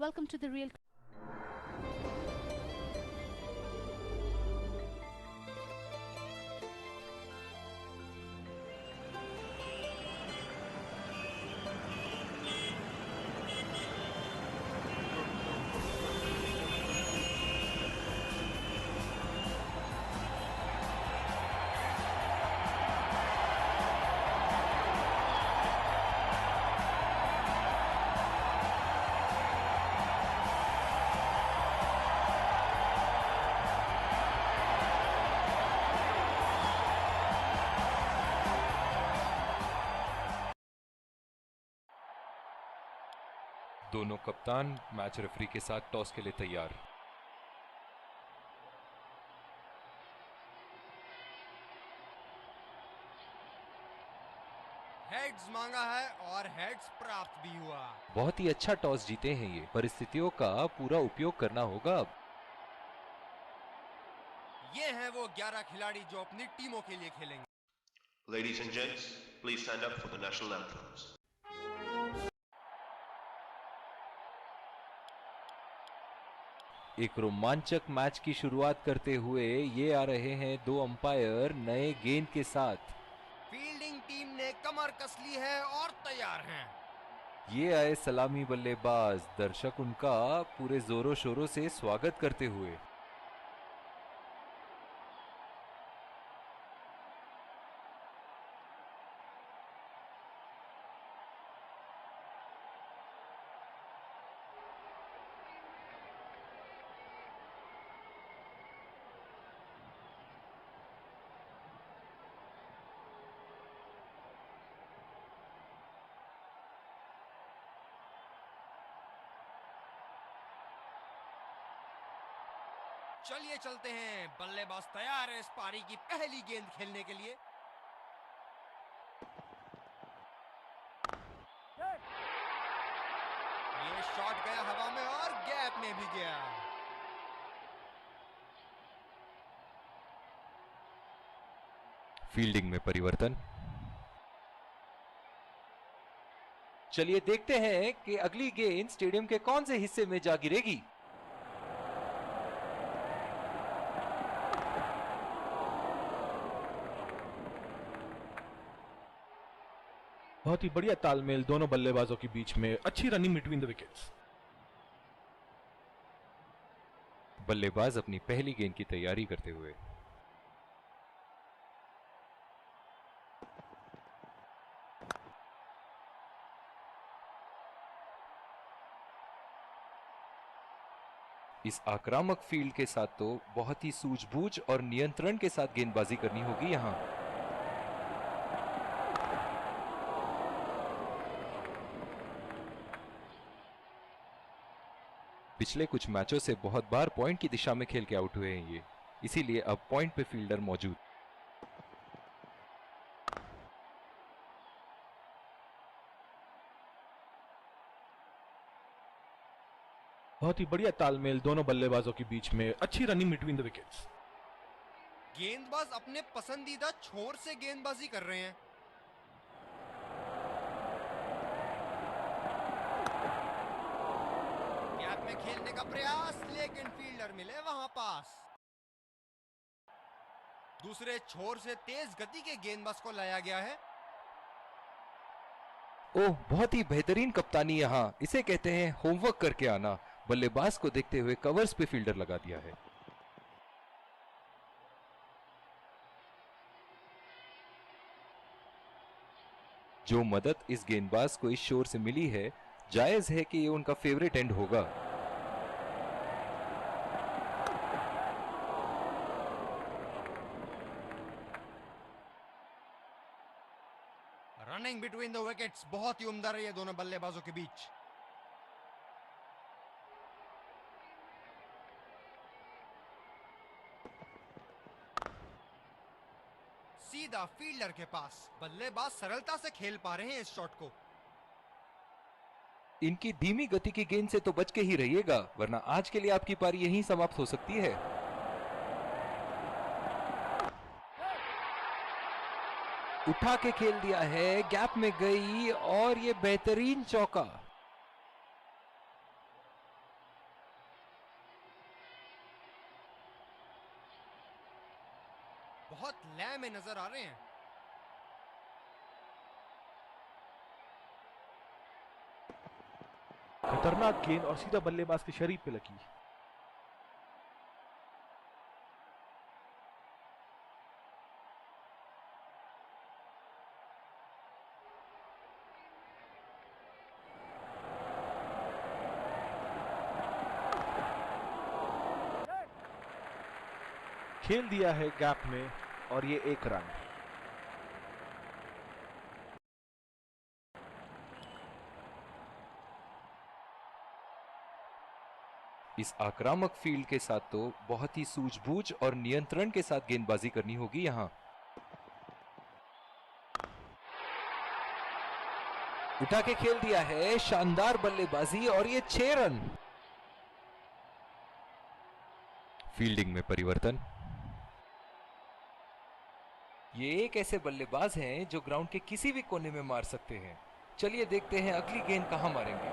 Welcome to the Real. दोनों कप्तान match referee के साथ टॉस के लिए तैयार। हेड्स मांगा है और हेड्स प्राप्त भी हुआ। बहुत ही अच्छा टॉस जीते हैं ये। परिस्थितियों का पूरा उपयोग करना होगा अब। ये हैं वो 11 खिलाड़ी जो अपनी टीमों के लिए खेलेंगे। Ladies and gents, please stand up for the national anthems. एक रोमांचक मैच की शुरुआत करते हुए ये आ रहे हैं दो अंपायर नए गेंद के साथ। फील्डिंग टीम ने कमर कस ली है और तैयार हैं। ये आए सलामी बल्लेबाज, दर्शक उनका पूरे जोरों शोरों से स्वागत करते हुए। चलिए चलते हैं। बल्लेबाज तैयार है इस पारी की पहली गेंद खेलने के लिए। ये शॉट गया हवा में और गैप में भी गया। फील्डिंग में परिवर्तन। चलिए देखते हैं कि अगली गेंद स्टेडियम के कौन से हिस्से में जा गिरेगी। बहुत ही बढ़िया तालमेल दोनों बल्लेबाजों के बीच में। अच्छी रनिंग बिटवीन द विकेट्स। बल्लेबाज अपनी पहली गेंद की तैयारी करते हुए। इस आक्रामक फील्ड के साथ तो बहुत ही सूझबूझ और नियंत्रण के साथ गेंदबाजी करनी होगी यहां। पिछले कुछ मैचों से बहुत बार पॉइंट की दिशा में खेल के आउट हुए हैं ये, इसीलिए अब पॉइंट पे फील्डर मौजूद। बहुत ही बढ़िया तालमेल दोनों बल्लेबाजों के बीच में। अच्छी रनिंग बिटवीन द विकेट्स। गेंदबाज अपने पसंदीदा छोर से गेंदबाजी कर रहे हैं। गैप में खेलने का प्रयास, लेकिन फील्डर मिले वहां पास। दूसरे छोर से तेज गति के गेंदबाज को लाया गया है। ओह, बहुत ही बेहतरीन कप्तानी यहां। इसे कहते हैं होमवर्क करके आना। बल्लेबाज को देखते हुए कवर्स पे फील्डर लगा दिया है। जो मदद इस गेंदबाज को इस शोर से मिली है, जायज है कि ये उनका फेवरेट एंड होगा। रनिंग बिटवीन द विकेट्स बहुत ही उम्दा रही है दोनों बल्लेबाजों के बीच। सीधा फील्डर के पास। बल्लेबाज सरलता से खेल पा रहे हैं इस शॉट को। इनकी धीमी गति की गेंद से तो बच के ही रहिएगा, वरना आज के लिए आपकी पारी यहीं समाप्त हो सकती है। उठा के खेल दिया है, गैप में गई और ये बेहतरीन चौका। बहुत लय में नजर आ रहे हैं। खतरनाक गेंद और सीधा बल्लेबाज के शरीर पे लगी। खेल दिया है गैप में और ये 1 रन। इस आक्रामक फील्ड के साथ तो बहुत ही सूझबूझ और नियंत्रण के साथ गेंदबाजी करनी होगी यहां। उठा के खेल दिया है, शानदार बल्लेबाजी और ये 6 रन। फील्डिंग में परिवर्तन। ये एक ऐसे बल्लेबाज हैं जो ग्राउंड के किसी भी कोने में मार सकते हैं। चलिए देखते हैं अगली गेंद कहां मारेंगे।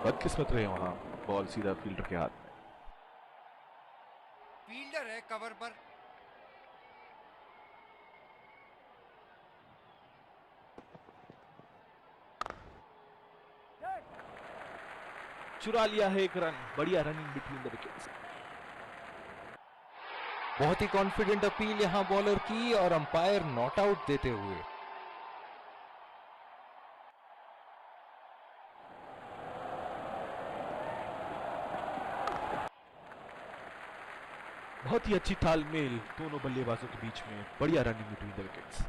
बदकिस्मत रहे वहां, बॉल सीधा फील्डर के हाथ में। फील्डर है कवर पर। चुरा लिया है 1 रन। बढ़िया रनिंग बिटवीन द विकेट्स। बहुत ही कॉन्फिडेंट अपील यहां बॉलर की और अंपायर नॉट आउट देते हुए। बहुत ही अच्छी तालमेल दोनों बल्लेबाजों के बीच में। बढ़िया रनिंग बिटवीन द विकेट्स।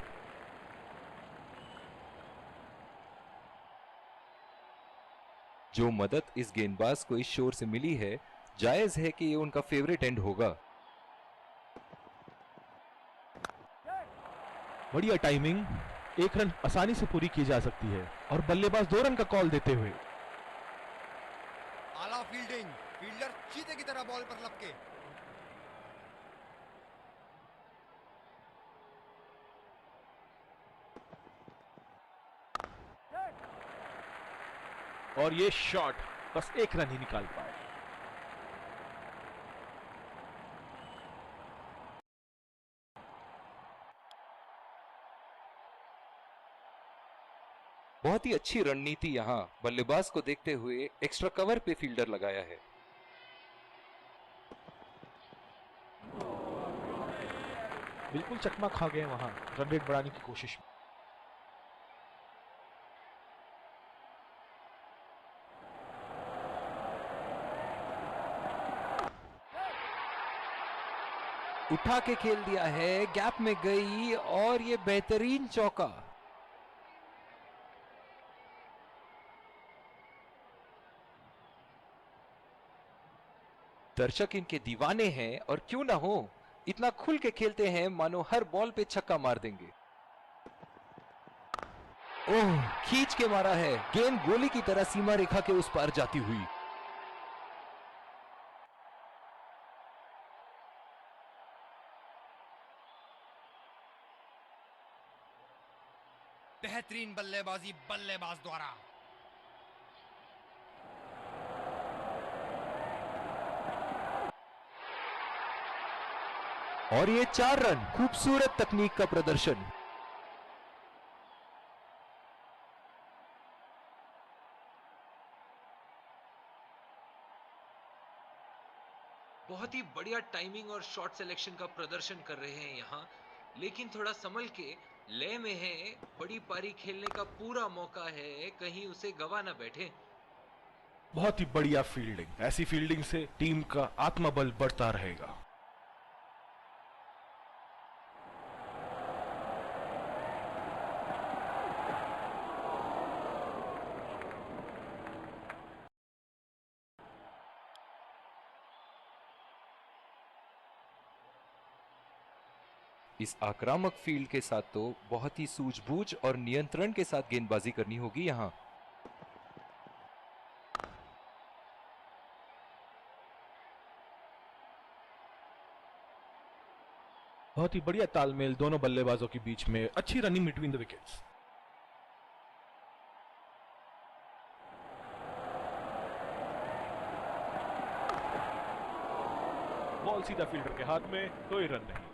जो मदद इस गेंदबाज को इस शोर से मिली है, जायज है कि ये उनका फेवरेट एंड होगा। बढ़िया टाइमिंग। 1 रन आसानी से पूरी की जा सकती है और बल्लेबाज 2 रन का कॉल देते हुए। आला फील्डिंग। फील्डर चीते की तरह बॉल पर लपके। और ये शॉट बस 1 रन ही निकाल पाए। बहुत ही अच्छी रणनीति यहां बल्लेबाज को देखते हुए एक्स्ट्रा कवर पे फील्डर लगाया है। बिल्कुल चकमा खा गए वहां रन रेट बढ़ाने की कोशिश में। उठा के खेल दिया है, गैप में गई और ये बेहतरीन चौका। दर्शक इनके दीवाने हैं और क्यों ना हो, इतना खुल के खेलते हैं मानो हर बॉल पे छक्का मार देंगे। ओह, खींच के मारा है, गेंद गोली की तरह सीमा रेखा के उस पार जाती हुई। बेहतरीन बल्लेबाजी बल्लेबाज द्वारा। और ये 4 रन। खूबसूरत तकनीक का प्रदर्शन। बहुत ही बढ़िया टाइमिंग और शॉट सिलेक्शन का प्रदर्शन कर रहे हैं यहां, लेकिन थोड़ा संभल के। लय में है, बड़ी पारी खेलने का पूरा मौका है, कहीं उसे गवा ना बैठे। बहुत ही बढ़िया फील्डिंग। ऐसी फील्डिंग से टीम का आत्मबल बढ़ता रहेगा। इस आक्रामक फील्ड के साथ तो बहुत ही सूझबूझ और नियंत्रण के साथ गेंदबाजी करनी होगी यहां। बहुत ही बढ़िया तालमेल दोनों बल्लेबाजों के बीच में। अच्छी running between the wickets. Ball ball सीधा फील्डर के हाथ में, कोई रन नहीं।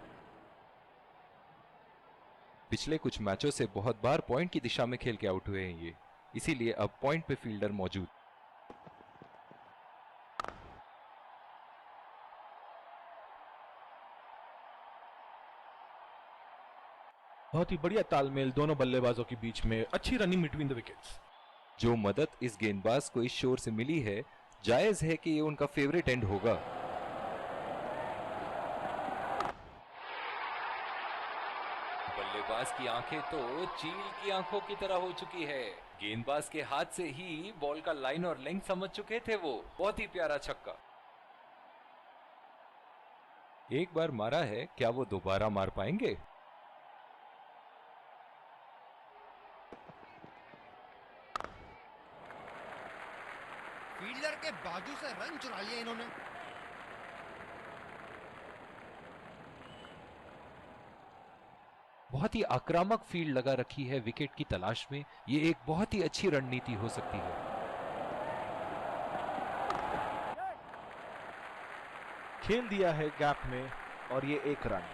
पिछले कुछ मैचों से बहुत बार पॉइंट की दिशा में खेल के आउट हुए हैं ये, इसीलिए अब पॉइंट पे फील्डर मौजूद। बहुत ही बढ़िया तालमेल दोनों बल्लेबाजों के बीच में, अच्छी रनिंग बिटवीन द विकेट्स। जो मदद इस गेंदबाज को इस शोर से मिली है, जायज है कि ये उनका फेवरेट एंड होगा। बल्लेबाज की आंखें तो चील की आंखों की तरह हो चुकी है। गेंदबाज के हाथ से ही बॉल का लाइन और लेंथ समझ चुके थे वो। बहुत ही प्यारा छक्का। एक बार मारा है, क्या वो दोबारा मार पाएंगे? फील्डर के बाजू से रन चुरा लिए इन्होंने। बहुत ही आक्रामक फील्ड लगा रखी है विकेट की तलाश में। ये एक बहुत ही अच्छी रणनीति हो सकती है। खेल दिया है गैप में और ये एक रन।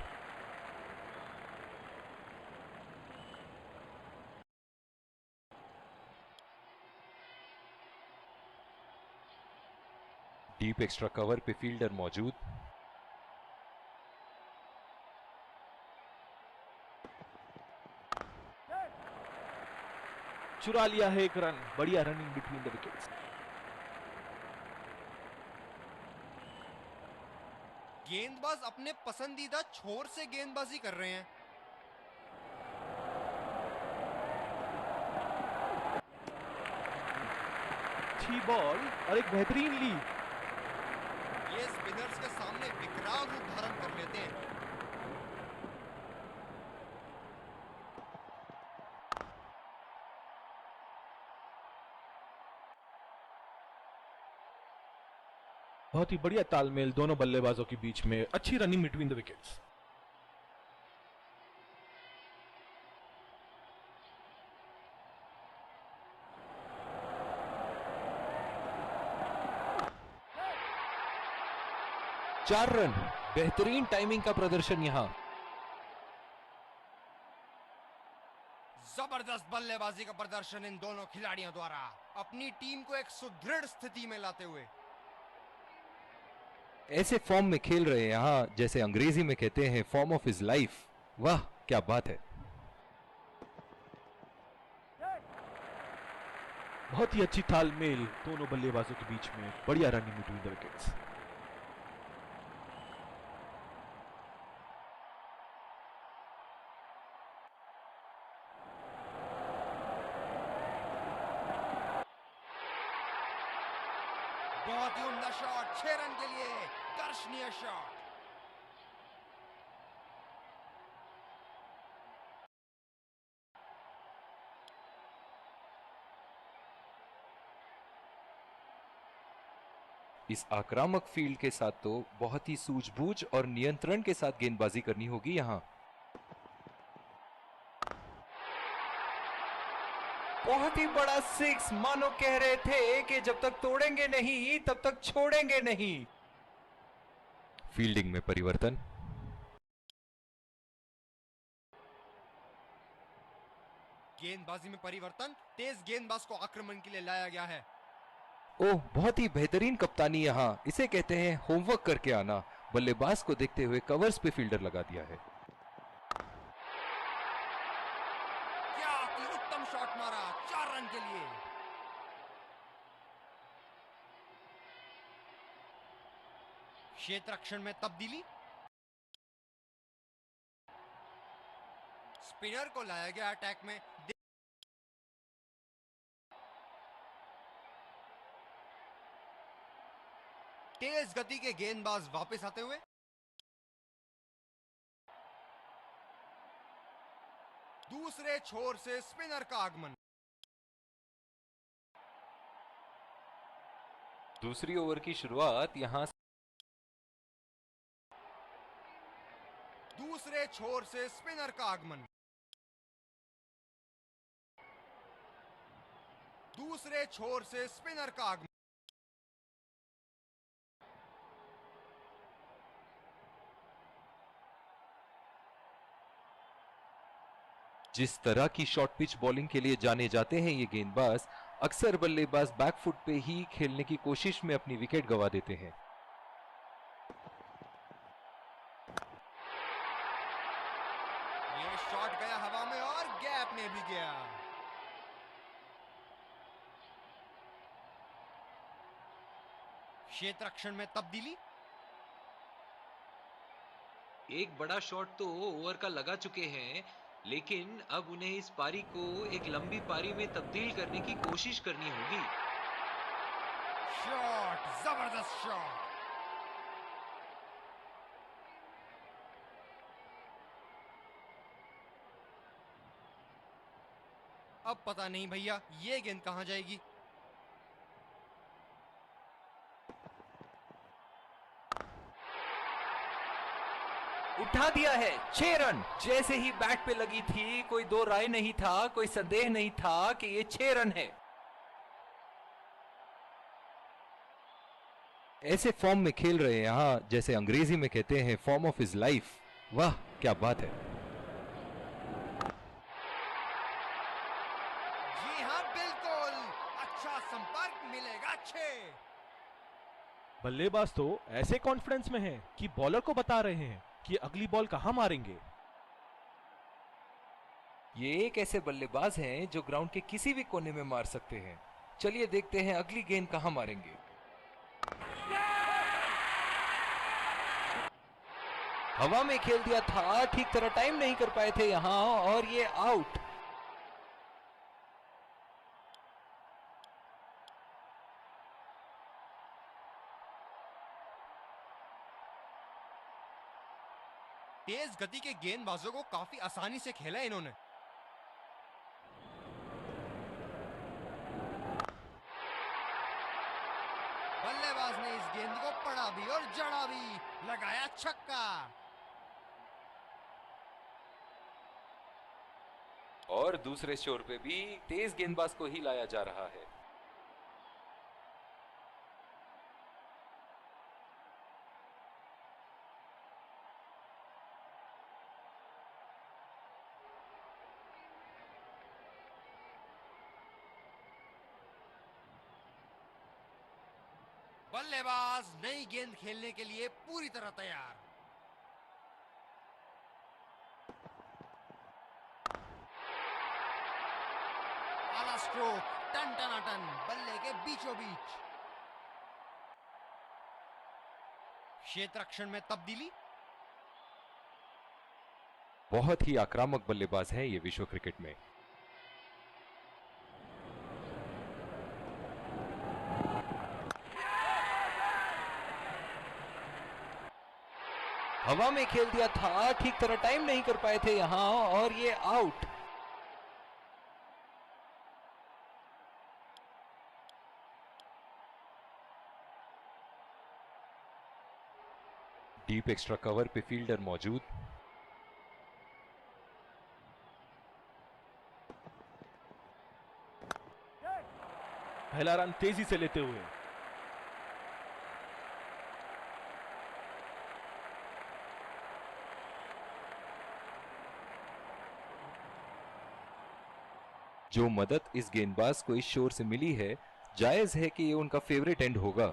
डीप एक्स्ट्रा कवर पे फील्डर मौजूद। चुरा लिया है एक रन। बढ़िया रनिंग बिटवीन द विकेट्स। गेंदबाज अपने पसंदीदा छोर से गेंदबाजी कर रहे हैं। अच्छी बॉल और एक बेहतरीन लीड। ये स्पिनर्स के सामने विकराल रूप धारण कर लेते हैं। बहुत ही बढ़िया तालमेल दोनों बल्लेबाजों के बीच में, अच्छी रनिंग बिटवीन द विकेट्स। चार रन। बेहतरीन टाइमिंग का प्रदर्शन यहां। जबरदस्त बल्लेबाजी का प्रदर्शन इन दोनों खिलाड़ियों द्वारा अपनी टीम को एक सुदृढ़ स्थिति में लाते हुए। ऐसे फॉर्म में खेल रहे हैं यहां, जैसे अंग्रेजी में कहते हैं फॉर्म ऑफ हिज लाइफ। वाह क्या बात है। बहुत ही अच्छी तालमेल दोनों बल्लेबाजों के बीच में, बढ़िया रनिंग बिटवीन द विकेट्स। बहुत ही उम्दा शॉट, 6 रन के लिए दर्शनीय शॉट। इस आक्रामक फील्ड के साथ तो बहुत ही सूझबूझ और नियंत्रण के साथ गेंदबाजी करनी होगी यहां। बहुत ही बड़ा सिक्स। मानो कह रहे थे कि जब तक तोड़ेंगे नहीं तब तक छोड़ेंगे नहीं। फील्डिंग में परिवर्तन। गेंदबाजी में परिवर्तन, तेज गेंदबाज को आक्रमण के लिए लाया गया है। ओह बहुत ही बेहतरीन कप्तानी यहां। इसे कहते हैं होमवर्क करके आना। बल्लेबाज को देखते हुए कवर्स पे फील्डर लगा दिया है। क्या उत्तम शॉट मारा, 4 रन के लिए। क्षेत्र रक्षण में तब्दीली। स्पिनर को लाया गया अटैक में। तेज गति के गेंदबाज वापस आते हुए। दूसरे छोर से स्पिनर का आगमन। दूसरी ओवर की शुरुआत यहां। दूसरे छोर से स्पिनर का आगमन। दूसरे छोर से स्पिनर का आगमन। जिस तरह की शॉर्ट पिच बॉलिंग के लिए जाने जाते हैं ये गेंदबाज, अक्सर बल्लेबाज बैकफुट पे ही खेलने की कोशिश में अपनी विकेट गंवा देते हैं। ये शॉट गया हवा में और गैप में भी गया। क्षेत्र रक्षण में तब्दीली। एक बड़ा शॉट तो ओवर का लगा चुके हैं, लेकिन अब उन्हें इस पारी को एक लंबी पारी में तब्दील करने की कोशिश करनी होगी। शॉट, जबरदस्त शॉट। अब पता नहीं भैया ये गेंद कहां जाएगी। उठा दिया है, 6 रन। जैसे ही बैट पे लगी थी, कोई दो राय नहीं था, कोई संदेह नहीं था कि ये 6 रन है। ऐसे फॉर्म में खेल रहे हैं यहां, जैसे अंग्रेजी में कहते हैं फॉर्म ऑफ हिज लाइफ। वाह क्या बात है। जी हाँ बिल्कुल, अच्छा संपर्क मिलेगा 6। बल्लेबाज तो ऐसे कॉन्फिडेंस में हैं कि बॉलर को बता रहे हैं कि अगली बॉल कहां मारेंगे। ये एक ऐसे बल्लेबाज हैं जो ग्राउंड के किसी भी कोने में मार सकते हैं। चलिए देखते हैं अगली गेंद कहां मारेंगे। हवा में खेल दिया था, ठीक तरह टाइम नहीं कर पाए थे यहां, और ये आउट। तेज गति के गेंदबाजों को काफी आसानी से खेला इन्होंने। बल्लेबाज ने इस गेंद को पड़ा भी और जड़ा भी, लगाया छक्का। और दूसरे छोर पे भी तेज गेंदबाज को ही लाया जा रहा है। बल्लेबाज नई गेंद खेलने के लिए पूरी तरह तैयार। आला स्ट्रोक, टन टनाटन, बल्ले के बीचों बीच। क्षेत्र रक्षण में तब्दीली। बहुत ही आक्रामक बल्लेबाज हैं ये विश्व क्रिकेट में। हवा में खेल दिया था, ठीक तरह टाइम नहीं कर पाए थे यहां, और ये आउट। डीप एक्स्ट्रा कवर पे फील्डर मौजूद। पहला रन तेजी से लेते हुए जो मदद इस गेंदबाज को इस शोर से मिली है, जायज है कि ये उनका फेवरेट एंड होगा।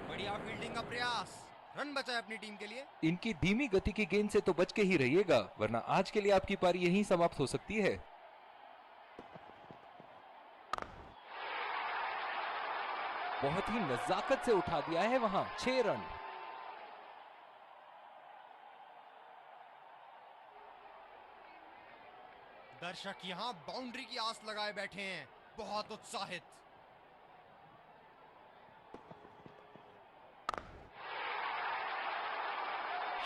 बढ़िया फील्डिंग का प्रयास, रन बचाए अपनी टीम के लिए। इनकी धीमी गति की गेंद से तो बच के ही रहिएगा, वरना आज के लिए आपकी पारी यहीं समाप्त हो सकती है। बहुत ही नजाकत से उठा दिया है वहां, 6 रन। दर्शक यहां बाउंड्री की आस लगाए बैठे हैं, बहुत उत्साहित।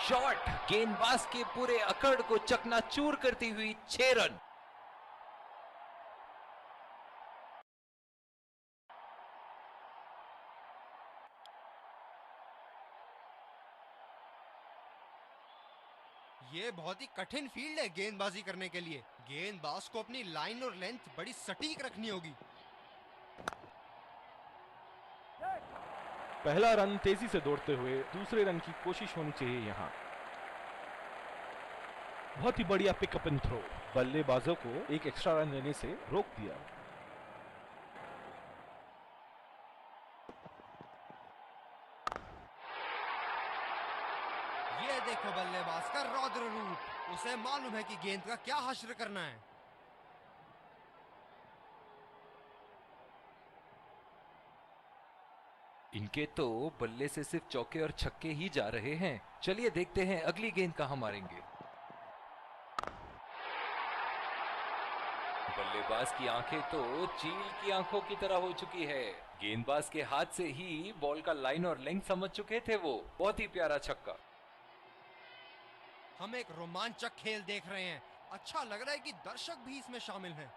शॉट, गेंदबाज के पूरे अकड़ को चकनाचूर करती हुई 6 रन। ये बहुत ही कठिन फील्ड है गेंदबाजी करने के लिए। गेंदबाज को अपनी लाइन और लेंथ बड़ी सटीक रखनी होगी। पहला रन तेजी से दौड़ते हुए दूसरे रन की कोशिश होनी चाहिए यहाँ। बहुत ही बढ़िया पिकअप एंड थ्रो, बल्लेबाजों को एक एक्स्ट्रा रन लेने से रोक दिया। ये देखो बल्लेबाज का रौद्र रूप, उसे मालूम है कि गेंद का क्या हश्र करना है। इनके तो बल्ले से सिर्फ चौके और छक्के ही जा रहे हैं। चलिए देखते हैं अगली गेंद कहां मारेंगे। बल्लेबाज की आंखें तो चील की आंखों की तरह हो चुकी है। गेंदबाज के हाथ से ही बॉल का लाइन और लेंथ समझ चुके थे वो। बहुत ही प्यारा छक्का। हम एक रोमांचक खेल देख रहे हैं। अच्छा लग रहा है कि दर्शक भी इसमें शामिल हैं।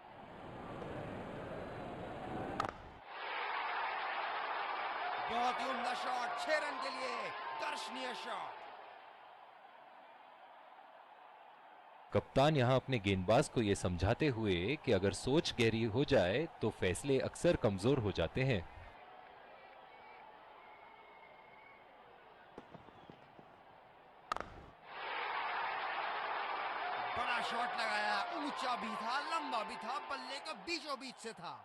बहुत ही उम्दा शॉट, 6 रन के लिए दर्शनीय शॉट। कप्तान यहां अपने गेंदबाज को यह समझाते हुए कि अगर सोच गहरी हो जाए तो फैसले अक्सर कमजोर हो जाते हैं। बड़ा शॉट लगाया, ऊंचा भी था, लंबा भी था, बल्ले का बीचों बीच से था।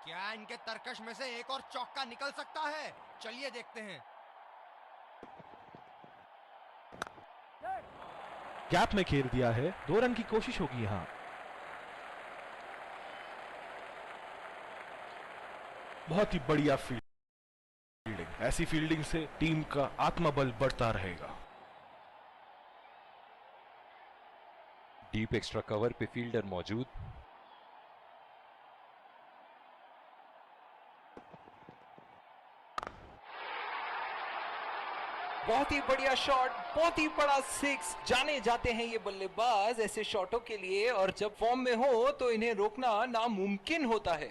क्या इनके तरकश में से एक और चौका निकल सकता है? चलिए देखते हैं। गैप में खेल दिया है, 2 रन की कोशिश होगी यहाँ। बहुत ही बढ़िया फील्डिंग, ऐसी फील्डिंग से टीम का आत्मबल बढ़ता रहेगा। डीप एक्स्ट्रा कवर पे फील्डर मौजूद। बहुत ही बढ़िया शॉट, बहुत ही बड़ा 6। जाने जाते हैं ये बल्लेबाज ऐसे शॉटों के लिए, और जब फॉर्म में हो तो इन्हें रोकना नामुमकिन होता है।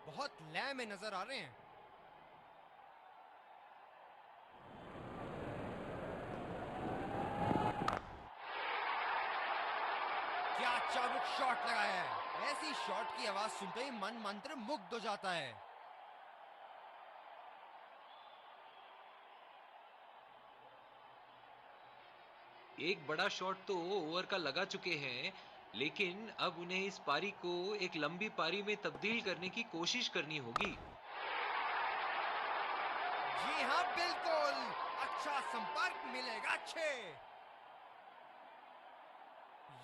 बहुत लय में नजर आ रहे हैं। क्या चाबुक शॉट लगाया है। ऐसी शॉट की आवाज सुनते ही मन मंत्र मुग्ध हो जाता है। एक बड़ा शॉट तो ओवर का लगा चुके हैं, लेकिन अब उन्हें इस पारी को एक लंबी पारी में तब्दील करने की कोशिश करनी होगी। जी हाँ, बिल्कुल। अच्छा संपर्क मिलेगा 6।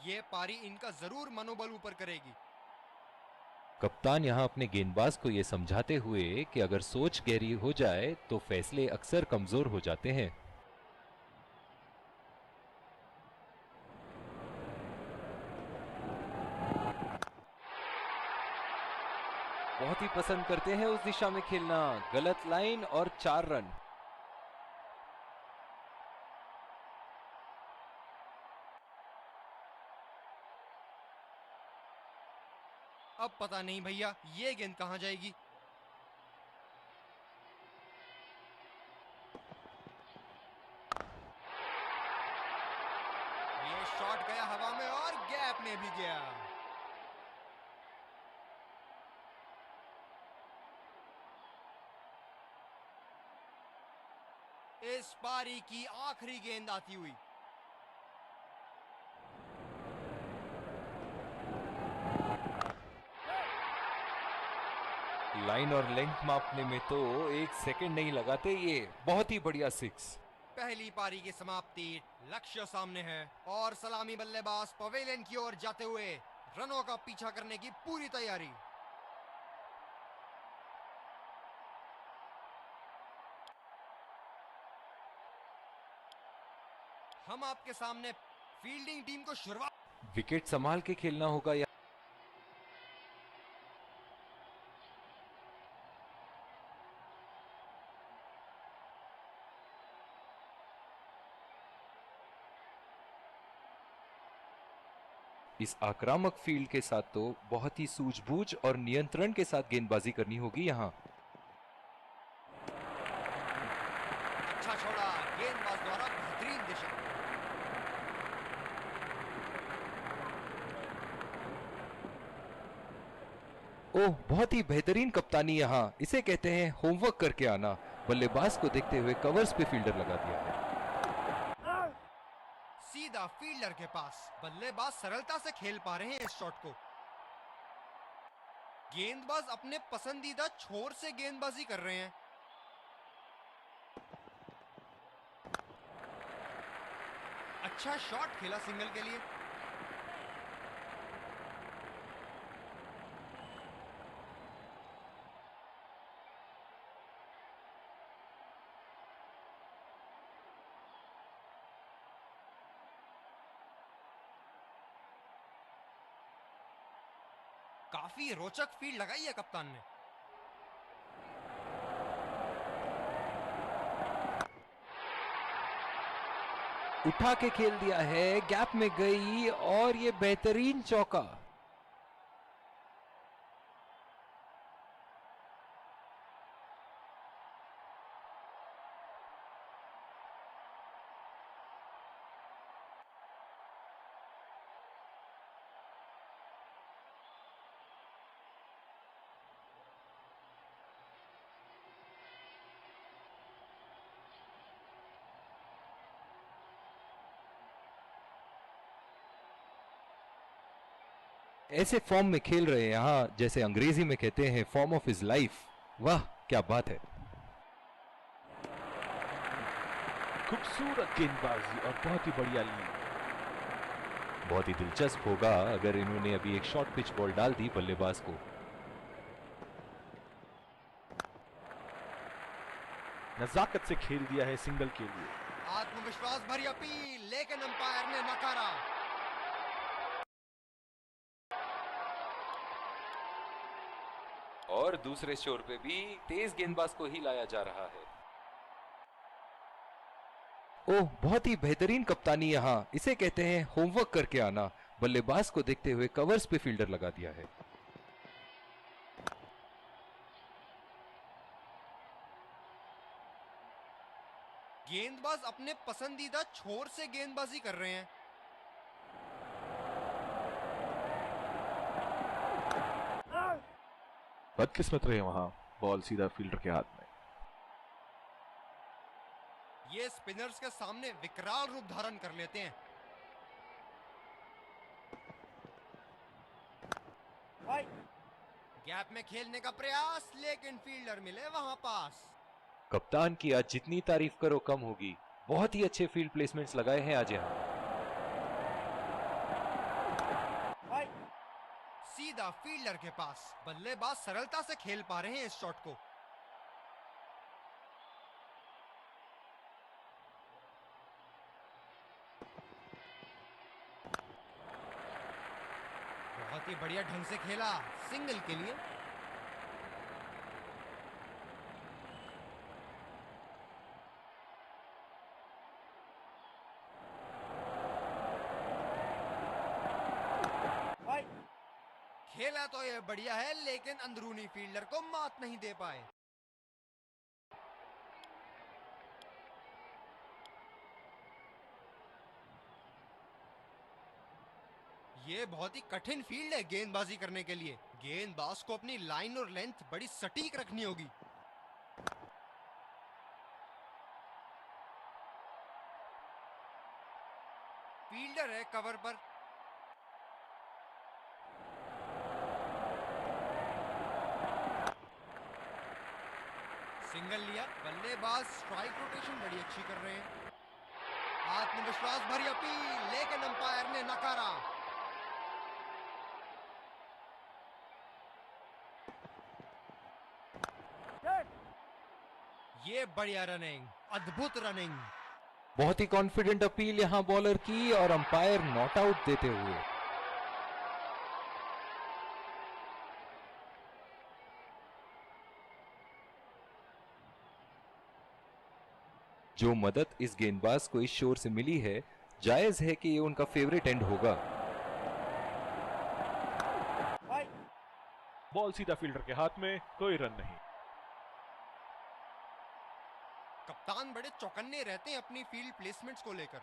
ये पारी इनका जरूर मनोबल ऊपर करेगी। कप्तान यहां अपने गेंदबाज को यह समझाते हुए कि अगर सोच गहरी हो जाए तो फैसले अक्सर कमजोर हो जाते हैं। बहुत ही पसंद करते हैं उस दिशा में खेलना। गलत लाइन और 4 रन। अब पता नहीं भैया, ये गेंद कहां जाएगी। ये शॉट गया हवा में और गैप में भी गया। इस पारी की आखिरी गेंद आती हुई। लाइन और लेंथ मापने में तो 1 सेकंड नहीं लगाते ये। बहुत ही बढ़िया 6। पहली पारी की समाप्ति, लक्ष्य सामने है और सलामी बल्लेबाज पवेलियन की ओर जाते हुए रनों का पीछा करने की पूरी तैयारी। हम आपके सामने फील्डिंग टीम को शुरुआत। विकेट संभाल के खेलना होगा या इस आक्रामक फील्ड के साथ तो बहुत ही सूझबूझ और नियंत्रण के साथ गेंदबाजी करनी होगी यहाँ। अच्छा छोड़ा, गेंदबाज द्वारा बेहतरीन दिशा। ओह, बहुत ही बेहतरीन कप्तानी यहाँ, इसे कहते हैं होमवर्क करके आना। बल्लेबाज को देखते हुए कवर्स पे फील्डर लगा दिया है। सीधा फील्डर के पास, बल्लेबाज सरलता से खेल पा रहे हैं इस शॉट को। गेंदबाज अपने पसंदीदा छोर से गेंदबाजी कर रहे हैं। अच्छा शॉट खेला सिंगल के लिए। काफी रोचक फील्ड लगाई है कप्तान ने। उठा के खेल दिया है, गैप में गई और ये बेहतरीन चौका। ऐसे फॉर्म में खेल रहे हैं यहाँ, जैसे अंग्रेजी में कहते हैं फॉर्म ऑफ हिज लाइफ। वाह क्या बात है। खूबसूरत गेंदबाजी और बहुत ही बढ़िया लीड। बहुत ही दिलचस्प होगा अगर इन्होंने अभी एक शॉर्ट पिच बॉल डाल दी बल्लेबाज को। नजाकत से खेल दिया है सिंगल के लिए। आत्मविश्वास भरी अपील, लेकिन अंपायर ने नकारा। और दूसरे छोर पे भी तेज गेंदबाज को ही लाया जा रहा है। ओह, बहुत ही बेहतरीन कप्तानी यहाँ, इसे कहते हैं होमवर्क करके आना। बल्लेबाज को देखते हुए कवर्स पे फील्डर लगा दिया है। गेंदबाज अपने पसंदीदा छोर से गेंदबाजी कर रहे हैं। बदकिस्मत रहे वहां, बॉल सीधा फील्डर के हाथ में। ये स्पिनर्स के सामने विकराल रूप धारण कर लेते हैं। गैप में खेलने का प्रयास, लेकिन फील्डर मिले वहां पास। कप्तान की आज जितनी तारीफ करो कम होगी। बहुत ही अच्छे फील्ड प्लेसमेंट्स लगाए हैं आज यहाँ। सीधा फील्डर के पास, बल्लेबाज सरलता से खेल पा रहे हैं इस शॉट को। बहुत ही बढ़िया ढंग से खेला, सिंगल के लिए। खेला तो ये बढ़िया है, लेकिन अंदरूनी फील्डर को मात नहीं दे पाए। ये बहुत ही कठिन फील्ड है गेंदबाजी करने के लिए। गेंदबाज को अपनी लाइन और लेंथ बड़ी सटीक रखनी होगी। फील्डर है कवर पर। सिंगल लिया, बल्लेबाज स्ट्राइक रोटेशन बड़ी अच्छी कर रहे हैं। आत्मविश्वास भरी अपील, लेकिन अंपायर ने नकारा। ये बढ़िया रनिंग, अद्भुत रनिंग। बहुत ही कॉन्फिडेंट अपील यहाँ बॉलर की और अंपायर नॉट आउट देते हुए। जो मदद इस गेंदबाज को इस शोर से मिली है, जायज है कि ये उनका फेवरेट एंड होगा। बॉल सीधा फील्डर के हाथ में, कोई रन नहीं। कप्तान बड़े चौकन्ने रहते हैं अपनी फील्ड प्लेसमेंट्स को लेकर।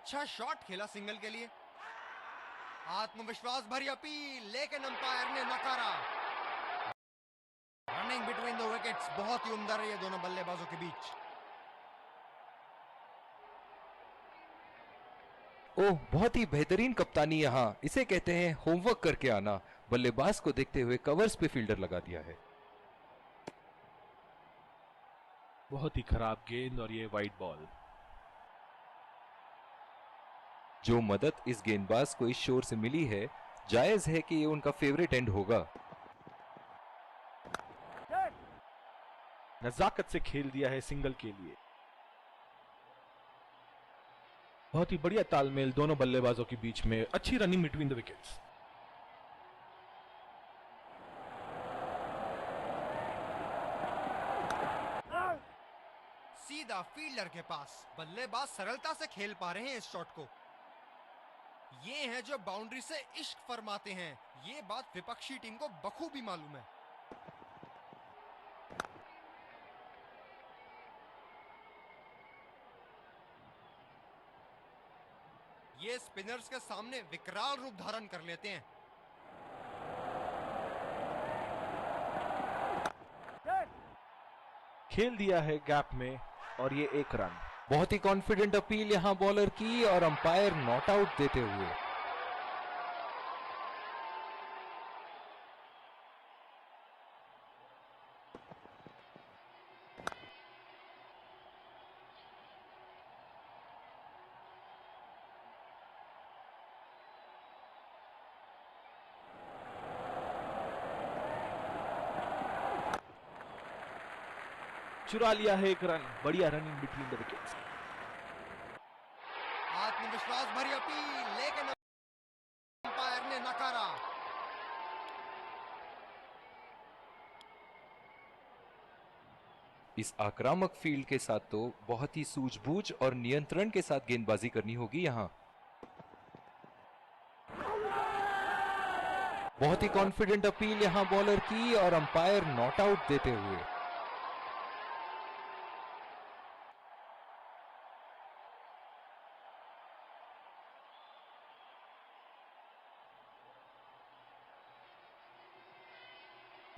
अच्छा शॉट खेला सिंगल के लिए। आत्मविश्वास भरी अपील, लेकिन अंपायर ने नकारा। रनिंग बिटवीन द विकेट्स बहुत ही उम्दा रही है दोनों बल्लेबाजों के बीच। ओह, बहुत ही बेहतरीन कप्तानी यहाँ, इसे कहते हैं होमवर्क करके आना। बल्लेबाज को देखते हुए कवर्स पे फील्डर लगा दिया है। बहुत ही खराब गेंद और ये वाइड बॉल। जो मदद इस गेंदबाज को इस शोर से मिली है, जायज है कि ये उनका फेवरेट एंड होगा। नजाकत से खेल दिया है सिंगल के लिए। बहुत ही बढ़िया तालमेल दोनों बल्लेबाजों के बीच में, अच्छी रनिंग बिटवीन द विकेट्स। सीधा फील्डर के पास, बल्लेबाज सरलता से खेल पा रहे हैं इस शॉट को। ये हैं जो बाउंड्री से इश्क फरमाते हैं, ये बात विपक्षी टीम को बखूबी मालूम है। ये स्पिनर्स के सामने विकराल रूप धारण कर लेते हैं। खेल दिया है गैप में और ये 1 रन। बहुत ही कॉन्फिडेंट अपील यहाँ बॉलर की और अंपायर नॉट आउट देते हुए। चुरा लिया है 1 रन, बढ़िया रनिंग बिटवीन द विकेट्स। आत्मविश्वास भरी अपील, लेकिन अंपायर ने नकारा। इस आक्रामक फील्ड के साथ तो बहुत ही सूझबूझ और नियंत्रण के साथ गेंदबाजी करनी होगी यहाँ। बहुत ही कॉन्फिडेंट अपील यहाँ बॉलर की और अंपायर नॉट आउट देते हुए।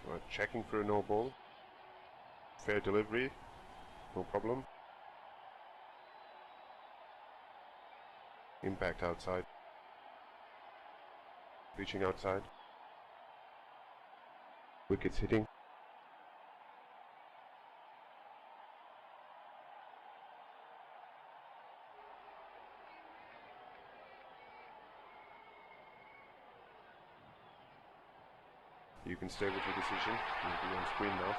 We're checking for a no ball. Fair delivery, no problem. Impact outside. Reaching outside. Wickets hitting. You can stay with your decision. You'll be on screen now.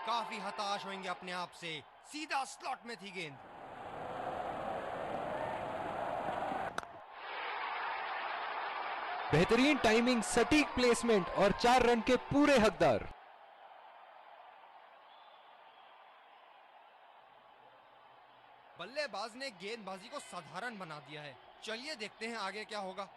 काफी हताश होंगे अपने आप से, सीधा स्लॉट में थी गेंद। बेहतरीन टाइमिंग, सटीक प्लेसमेंट और 4 रन के पूरे हकदार। बल्लेबाज ने गेंदबाजी को साधारण बना दिया है। चलिए देखते हैं आगे क्या होगा।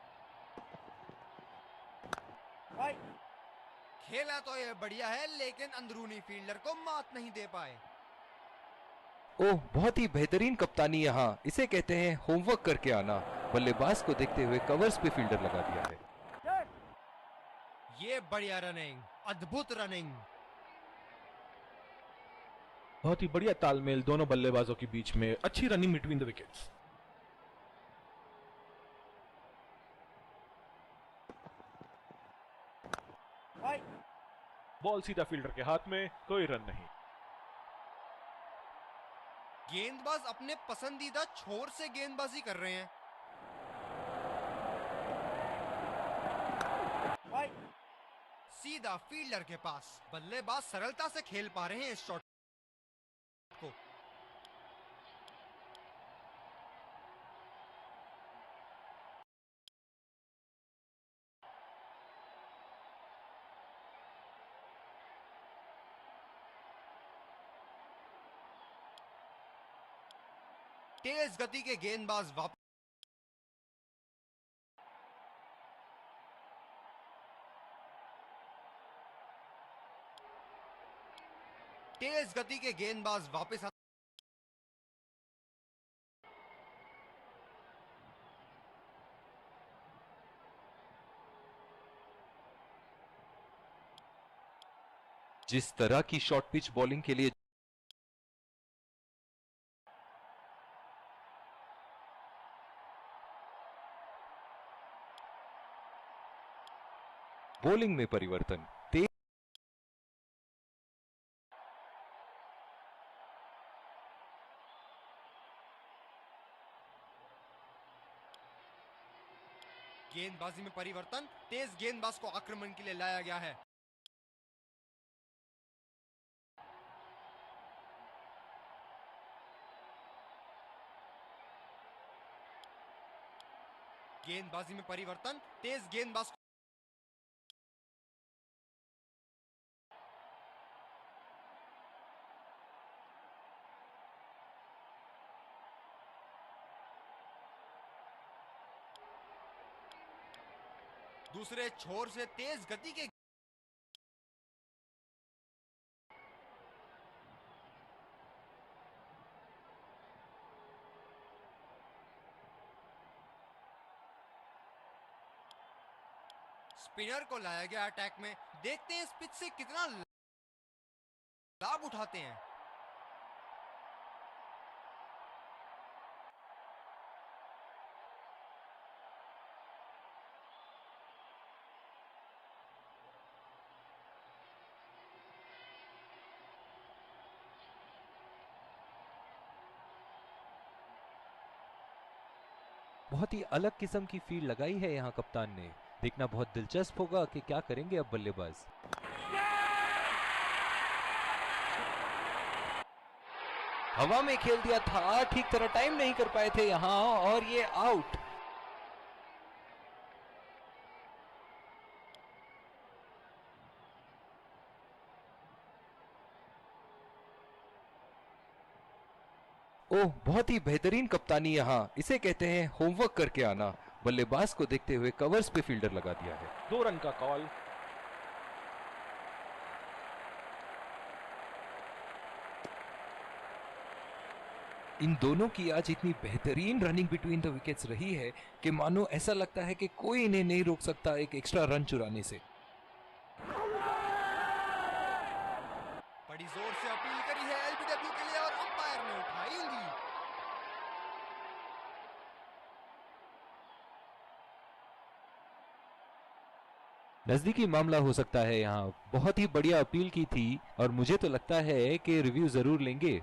खेला तो ये बढ़िया है, लेकिन अंदरूनी फील्डर को मात नहीं दे पाए। ओह, बहुत ही बेहतरीन कप्तानी यहाँ, इसे कहते हैं होमवर्क करके आना। बल्लेबाज को देखते हुए कवर्स पे फील्डर लगा दिया है। ये बढ़िया रनिंग, अद्भुत रनिंग। बहुत ही बढ़िया तालमेल दोनों बल्लेबाजों के बीच में, अच्छी running between the wickets. Ball सीधा फील्डर के हाथ में, कोई रन नहीं। गेंदबाज अपने पसंदीदा छोर से गेंदबाजी कर रहे हैं। सीधा फील्डर के पास, बल्लेबाज सरलता से खेल पा रहे हैं इस शॉट को। तेज गति के गेंदबाज वापस जिस तरह की शॉर्ट पिच बॉलिंग के लिए बॉलिंग में परिवर्तन तेज गेंदबाजी में परिवर्तन, तेज गेंदबाज को आक्रमण के लिए लाया गया है। गेंदबाजी में परिवर्तन, तेज गेंदबाज दूसरे छोर से तेज गति के स्पिनर को लाया गया अटैक में। देखते हैं इस पिच से कितना लाभ उठाते हैं। बहुत ही अलग किस्म की फील्ड लगाई है यहाँ कप्तान ने। देखना बहुत दिलचस्प होगा कि क्या करेंगे अब बल्लेबाज। हवा में खेल दिया था, ठीक तरह टाइम नहीं कर पाए थे यहाँ और ये आउट। ओह, बहुत ही बेहतरीन कप्तानी यहाँ। इसे कहते हैं होमवर्क करके आना। बल्लेबाज को देखते हुए कवर्स पे फील्डर लगा दिया है। 2 रन का कॉल। इन दोनों की आज इतनी बेहतरीन रनिंग बिटवीन द विकेट्स रही है कि मानो ऐसा लगता है कि कोई इन्हें नहीं रोक सकता एक एक्स्ट्रा रन चुराने से। बड़ी जोर से अपील करी है एलबीडब्ल्यू के लिए और अंपायर ने उठाई उंगली। नजदीकी मामला हो सकता है यहाँ। बहुत ही बढ़िया अपील की थी और मुझे तो लगता है कि रिव्यू जरूर लेंगे।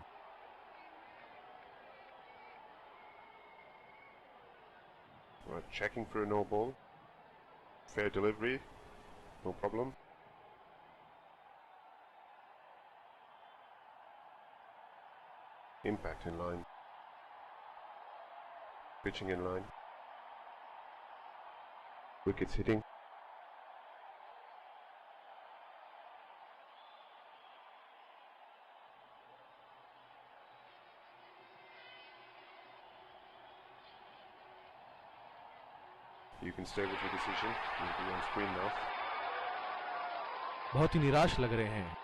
Checking for a no ball. Fair delivery. No problem. Impact in line. Pitching in line. Wickets hitting. You can stay with your decision. You'll be on screen now. बहुत ही निराश लग रहे हैं।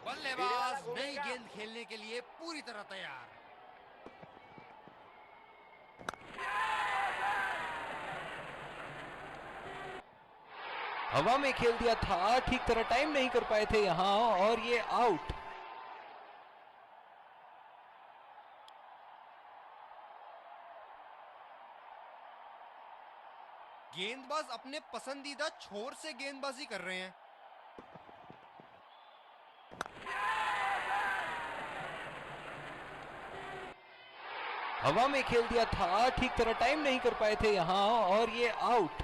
बल्लेबाज नई गेंद खेलने के लिए पूरी तरह तैयार। हवा में खेल दिया था, ठीक तरह टाइम नहीं कर पाए थे यहाँ और ये आउट। गेंदबाज अपने पसंदीदा छोर से गेंदबाजी कर रहे हैं। हवा में खेल दिया था, ठीक तरह टाइम नहीं कर पाए थे यहाँ और ये आउट।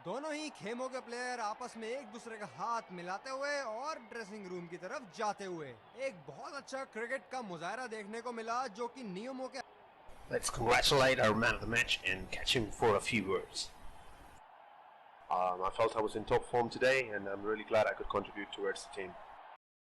दोनों ही खेमों के प्लेयर आपस में एक दूसरे का हाथ मिलाते हुए और ड्रेसिंग रूम की तरफ जाते हुए एक बहुत अच्छा क्रिकेट का मुजाहरा देखने को मिला जो कि नियमों के। Let's congratulate our man of the match and catch him for a few words. I felt I was in top form today and I'm really glad I could contribute towards the team.